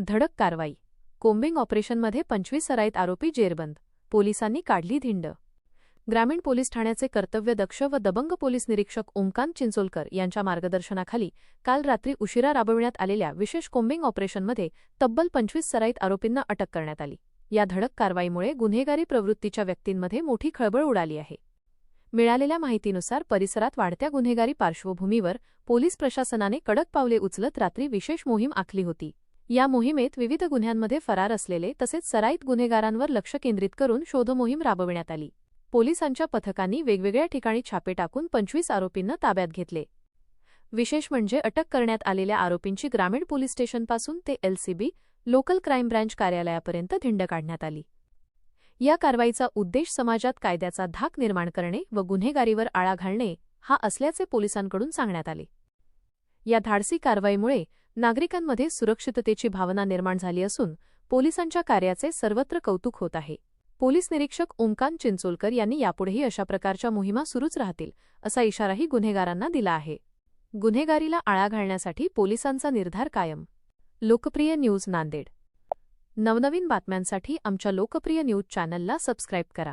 धडक कारवाई. कोम्बिंग ऑपरेशनमध्ये 25 सराईत आरोपी जेरबंद. पोलिसांनी काढली धिंड. ग्रामीण पोलीस ठाण्याचे कर्तव्यदक्ष व दबंग पोलीस निरीक्षक ओमकांत चिंचोलकर यांच्या मार्गदर्शनाखाली काल रात्री उशिरा राबविण्यात आलेल्या विशेष कोम्बिंग ऑपरेशनमध्ये तब्बल 25 सराईत आरोपींना अटक करण्यात आली. या धडक कारवाईमुळे गुन्हेगारी प्रवृत्तीच्या व्यक्तींमध्ये मोठी खळबळ उडाली आहे. मिळालेल्या माहितीनुसार परिसरात वाढत्या गुन्हेगारी पार्श्वभूमीवर पोलीस प्रशासनाने कडक पावले उचलत रात्री विशेष मोहीम आखली होती. या मोहिमेत विविध गुन्ह्यांमध्ये फरार असलेले तसेच सराईत गुन्हेगारांवर लक्ष केंद्रित करून शोधमोहीम राबविण्यात आली. पोलिसांच्या पथकांनी वेगवेगळ्या ठिकाणी छापे टाकून 25 आरोपींना ताब्यात घेतले. विशेष म्हणजे अटक करण्यात आलेल्या आरोपींची ग्रामीण पोलीस स्टेशनपासून ते LCB लोकल क्राईम ब्रँच कार्यालयापर्यंत धिंड काढण्यात आली. या कारवाईचा उद्देश समाजात कायद्याचा धाक निर्माण करणे व गुन्हेगारीवर आळा घालणे हा असल्याचे पोलिसांकडून सांगण्यात आले. या धाडसी कारवाईमुळे नागरिकांमध्ये सुरक्षिततेची भावना निर्माण झाली असून पोलिसांच्या कार्याचे सर्वत्र कौतुक होत आहे. पोलीस निरीक्षक ओमकांत चिंचोलकर यांनी यापुढेही अशा प्रकारच्या मोहिमा सुरूच राहतील असा इशाराही गुन्हेगारांना दिला आहे. गुन्हेगारीला आळा घालण्यासाठी पोलिसांचा निर्धार कायम. लोकप्रिय न्यूज नांदेड. नवनवीन बातम्यांसाठी आमच्या लोकप्रिय न्यूज चॅनलला सबस्क्राईब करा.